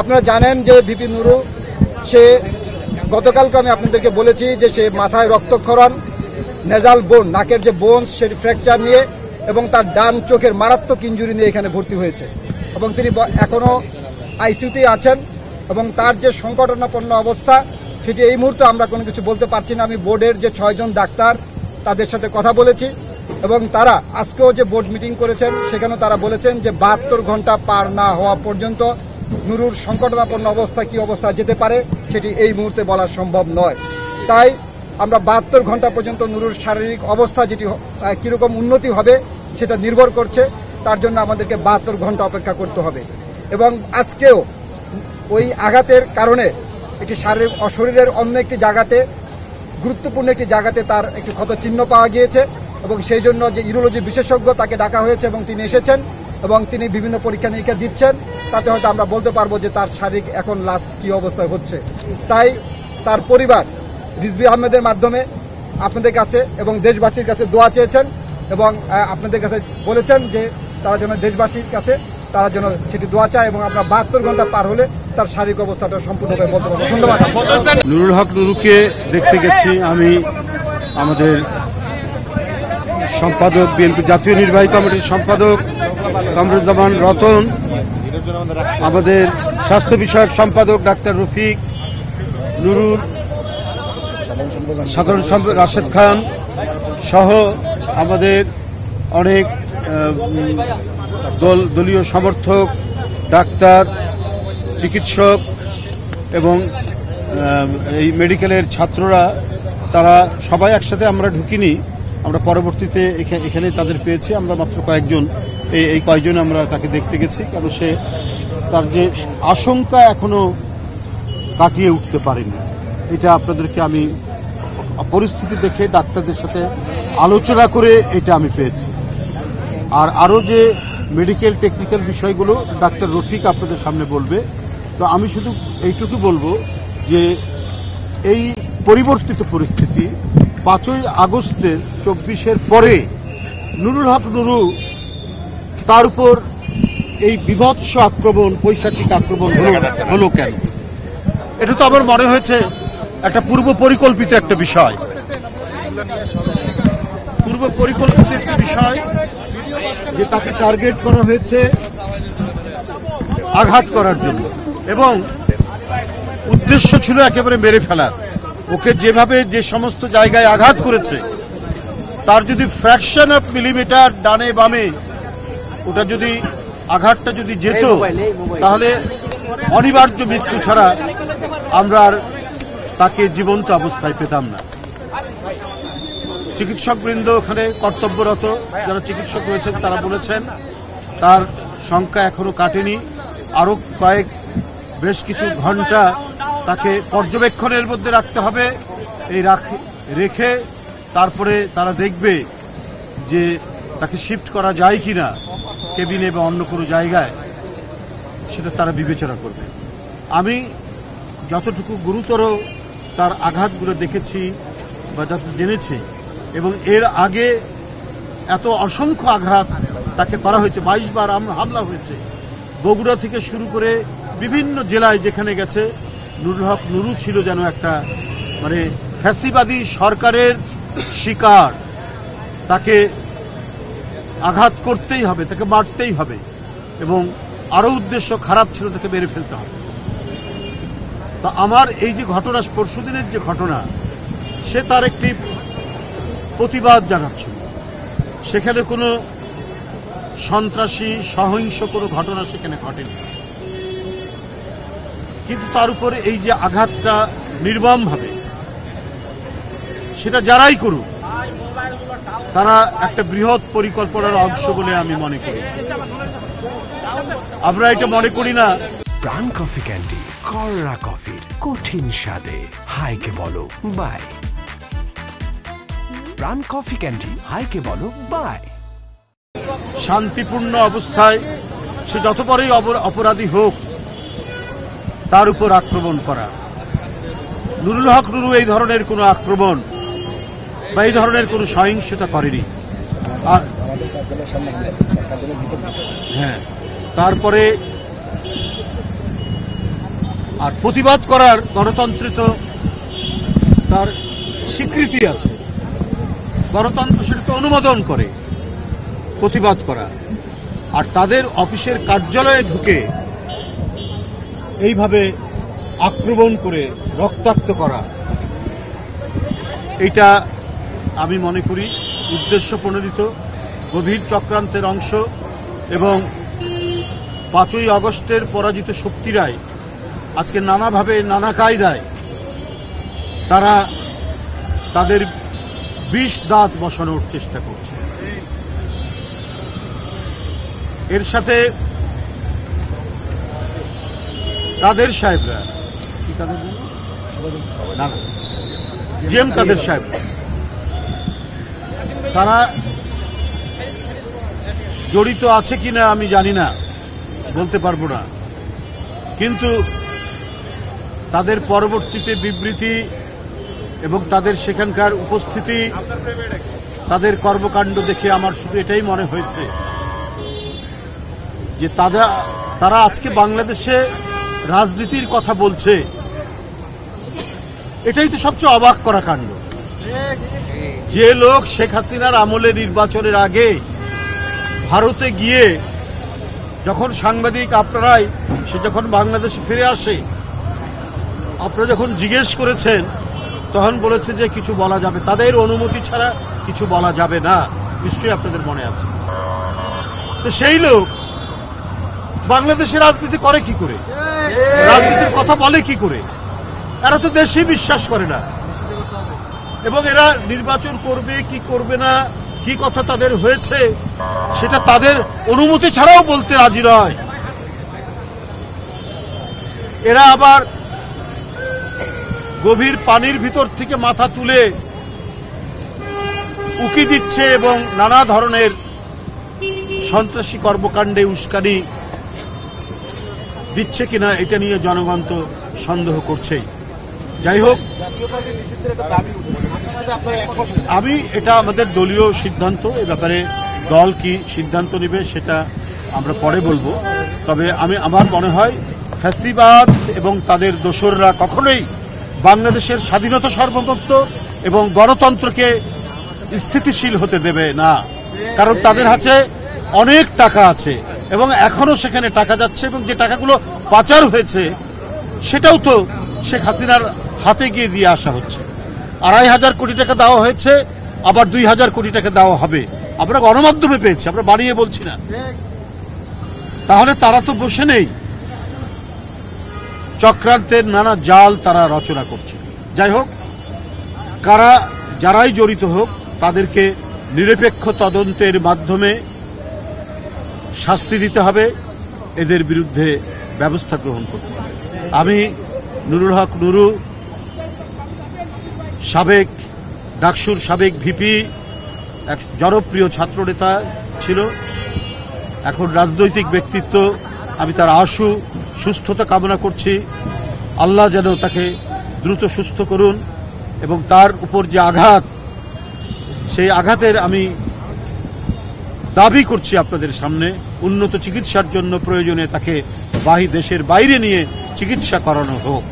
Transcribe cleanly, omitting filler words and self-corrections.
আপনারা জানেন যে ভিপি নুরু সে গতকালকে আমি আপনাদেরকে বলেছি যে সে মাথায় রক্তক্ষরণ, নেজাল বোন, নাকের যে বোনস সেটি ফ্র্যাকচার নিয়ে এবং তার ডান চোখের মারাত্মক ইনজুরি নিয়ে এখানে ভর্তি হয়েছে এবং তিনি এখনও আইসিইউতেই আছেন এবং তার যে সংকটাপন্ন অবস্থা সেটি এই মুহূর্তে আমরা কোনো কিছু বলতে পারছি না। আমি বোর্ডের যে 6 জন ডাক্তার তাদের সাথে কথা বলেছি এবং তারা আজকেও যে বোর্ড মিটিং করেছেন সেখানেও তারা বলেছেন যে 72 ঘন্টা পার না হওয়া পর্যন্ত নুরুর সংকটাপন্ন অবস্থা কি অবস্থা যেতে পারে সেটি এই মুহূর্তে বলা সম্ভব নয়। তাই আমরা 72 ঘন্টা পর্যন্ত নুরুর শারীরিক অবস্থা যেটি কীরকম উন্নতি হবে সেটা নির্ভর করছে, তার জন্য আমাদেরকে 72 ঘন্টা অপেক্ষা করতে হবে। এবং আজকেও ওই আঘাতের কারণে একটি শরীরের অন্য একটি জায়গাতে, গুরুত্বপূর্ণ একটি জায়গাতে তার একটি ক্ষত চিহ্ন পাওয়া গিয়েছে এবং সেই জন্য যে ইউরোলজি বিশেষজ্ঞ তাকে ডাকা হয়েছে এবং তিনি এসেছেন এবং তিনি বিভিন্ন পরীক্ষা নিরীক্ষা দিচ্ছেন, তাতে হয়তো আমরা বলতে পারবো যে তার শারীরিক এখন লাস্ট কী অবস্থায় হচ্ছে। তাই তার পরিবার রিজভী আহমেদের মাধ্যমে আপনাদের কাছে এবং দেশবাসীর কাছে দোয়া চেয়েছেন এবং আপনাদের কাছে বলেছেন যে তারা যেন দেশবাসীর কাছে তারা যেন সেটি দোয়া চায় এবং আমরা 72 ঘন্টা পার হলে তার শারীরিক অবস্থাটা সম্পূর্ণভাবে বলতে পারবো। ধন্যবাদ। নুরুল হক নুরুকে দেখতে গেছি আমি, আমাদের সম্পাদক, বিএনপি জাতীয় নির্বাহী কমিটির সম্পাদক কামরুজ্জামান রতন, আমাদের স্বাস্থ্য বিষয়ক সম্পাদক ডাক্তার রফিক, নুরুল সাধারণ সম্পাদক রাশেদ খান সহ আমাদের অনেক দলীয় সমর্থক, ডাক্তার, চিকিৎসক এবং এই মেডিকেলের ছাত্ররা, তারা সবাই একসাথে আমরা ঢুকিনি, আমরা পরবর্তীতে এখানে তাদের পেয়েছি। আমরা মাত্র কয়েকজন, এই কয়েকজন আমরা তাকে দেখতে গেছি, কারণ সে তার যে আশঙ্কা এখনো কাটিয়ে উঠতে পারেনি। এটা আপনাদেরকে আমি পরিস্থিতি দেখে ডাক্তারদের সাথে আলোচনা করে এটা আমি পেয়েছি। আর আরও যে মেডিকেল টেকনিক্যাল বিষয়গুলো ডাক্তার রফিক আপনাদের সামনে বলবে। তো আমি শুধু এইটুকু বলবো যে এই পরিবর্তিত পরিস্থিতি 5ই আগস্টের 24-এর পরে নুরুল হক নুরু, তার উপর এই বীভৎস আক্রমণ, পৈশাচিক আক্রমণ হলো কেন? এটা তো আমার মনে হয়েছে একটা পূর্ব পরিকল্পিত একটা বিষয়, যে তাকে টার্গেট করা হয়েছে আঘাত করার জন্য এবং উদ্দেশ্য ছিল একেবারে মেরে ফেলার। ওকে যেভাবে যে সমস্ত জায়গায় আঘাত করেছে, তার যদি ফ্র্যাকশন অফ মিলিমিটার ডানে বামে ওটা যদি আঘাতটা যদি যেত, তাহলে অনিবার্য মৃত্যু ছাড়া আমরা আর তাকে জীবন্ত অবস্থায় পেতাম না। চিকিৎসকবৃন্দ ওখানে কর্তব্যরত যারা চিকিৎসক রয়েছেন তারা বলেছেন তার সংখ্যা এখনো কাটেনি, আরো বেশ কিছু ঘন্টা তাকে পর্যবেক্ষণের মধ্যে রাখতে হবে। এই রেখে তারপরে তারা দেখবে যে তাকে শিফট করা যায় কিনা কেবিনে বা অন্য কোনো জায়গায়, সেটা তারা বিবেচনা করবে। আমি যতটুকু গুরুতর তার আঘাতগুলো দেখেছি বা যত জেনেছি, এবং এর আগে এত অসংখ্য আঘাত তাকে করা হয়েছে, 22 বার হামলা হয়েছে, বগুড়া থেকে শুরু করে বিভিন্ন জেলায় যেখানে গেছে। নুরুল হক নুরু ছিল যেন একটা মানে ফ্যাসিবাদী সরকারের শিকার, তাকে আঘাত করতেই হবে, তাকে মারতেই হবে এবং আরো উদ্দেশ্য খারাপ ছিল, তাকে মেরে ফেলতে হবে। তা আমার এই যে ঘটনা, পরশুদিনের যে ঘটনা, সে তার একটি প্রতিবাদ জানাচ্ছিল, সেখানে কোনো সন্ত্রাসী সহিংস কোনো ঘটনা সেখানে ঘটেনি, কিন্তু তার উপরে এই যে আঘাতটা নির্মমভাবে, সেটা যারাই করুক তারা একটা বৃহৎ পরিকল্পনার অংশ বলে আমি মনে করি। আমরা এটা মনে করি না। প্রাণ কফি ক্যান্ডি, কররা কফির কঠিন স্বাদে হাইকে বলো বাই। প্রাণ কফি ক্যান্ডি, হাইকে বলো বাই। শান্তিপূর্ণ অবস্থায় সে যত বড়ই অপরাধী হোক, তার উপর আক্রমণ করা। নুরুল হক নুরু এই ধরনের কোনো আক্রমণ বা এই ধরনের কোনো সহিংসতা করেনি। আর হ্যাঁ, তারপরে আর প্রতিবাদ করার গণতন্ত্রে তো তার স্বীকৃতি আছে, গণতন্ত্র সেটাকে অনুমোদন করে প্রতিবাদ করা। আর তাদের অফিসের কার্যালয়ে ঢুকে এইভাবে আক্রমণ করে রক্তাক্ত করা, এটা আমি মনে করি উদ্দেশ্য প্রণোদিত গভীর চক্রান্তের অংশ। এবং 5ই আগস্টের পরাজিত শক্তিরাই আজকে নানাভাবে নানা কায়দায় তারা তাদের বিষ দাঁত বসানোর চেষ্টা করছে। এর সাথে কাদের সাহেবরা, জিএম কাদের সাহেব, তারা জড়িত আছে কিনা আমি জানি না, বলতে পারবো না, কিন্তু তাদের পরবর্তীতে বিবৃতি এবং তাদের সেখানকার উপস্থিতি, তাদের কর্মকাণ্ড দেখে আমার শুধু এটাই মনে হয়েছে যে তারা আজকে বাংলাদেশে রাজনীতির কথা বলছে। এটাই তো সবচেয়ে অবাক করা কাণ্ড। যে লোক শেখ হাসিনার আমলে নির্বাচনের আগে ভারতে গিয়ে যখন সাংবাদিক আপনারাই, সে যখন বাংলাদেশে ফিরে আসে, আপনারা যখন জিজ্ঞেস করেছেন তখন বলেছে যে কিছু বলা যাবে, তাদের অনুমতি ছাড়া কিছু বলা যাবে না, নিশ্চয়ই আপনাদের মনে আছে। তো সেই লোক বাংলাদেশের রাজনীতি করে কি করে, রাজনীতির কথা বলে কি করে? এরা তো দেশে বিশ্বাস করে না, এবং এরা নির্বাচন করবে কি করবে না, কি কথা তাদের হয়েছে সেটা তাদের অনুমতি ছাড়াও বলতে রাজি নয়। এরা আবার গভীর পানির ভিতর থেকে মাথা তুলে উকি দিচ্ছে এবং নানা ধরনের সন্ত্রাসী কর্মকাণ্ডে উস্কানি দিচ্ছে কিনা এটা নিয়ে জনগণ তো সন্দেহ করছেই। যাই হোক, আমি এটা আমাদের দলীয় সিদ্ধান্ত, এ ব্যাপারে দল কি সিদ্ধান্ত নেবে সেটা আমরা পরে বলবো। তবে আমার মনে হয় ফ্যাসিবাদ এবং তাদের দোসররা কখনোই বাংলাদেশের স্বাধীনতা সার্বভৌমত্ব এবং গণতন্ত্রকে স্থিতিশীল হতে দেবে না, কারণ তাদের হাতে অনেক টাকা আছে এবং এখনো সেখানে টাকা যাচ্ছে, এবং যে টাকাগুলো পাচার হয়েছে সেটাও তো শেখ হাসিনার হাতে গিয়ে দিয়ে আসা হচ্ছে। 2,500 কোটি টাকা দেওয়া হয়েছে, আবার 2,000 কোটি টাকা দেওয়া হবে। আমরা গণমাধ্যমে পেয়েছি, আমরা বানিয়ে বলছি না। তাহলে তারা তো বসে নেই, চক্রান্তের নানা জাল তারা রচনা করছে। যাই হোক, যারাই জড়িত হোক তাদেরকে নিরপেক্ষ তদন্তের মাধ্যমে শাস্তি দিতে হবে, এদের বিরুদ্ধে ব্যবস্থা গ্রহণ করতে হবে। আমি নুরুল হক নুরু, সাবেক ডাকসুর সাবেক ভিপি, এক জনপ্রিয় ছাত্রনেতা ছিল, এখন রাজনৈতিক ব্যক্তিত্ব, আমি তার আশু সুস্থতা কামনা করছি। আল্লাহ যেন তাকে দ্রুত সুস্থ করুন, এবং তার উপর যে আঘাত, সেই আঘাতের আমি দাবি করছি আপনাদের সামনে উন্নত চিকিৎসার জন্য প্রয়োজনে তাকে দেশের বাইরে নিয়ে চিকিৎসা করানো হোক।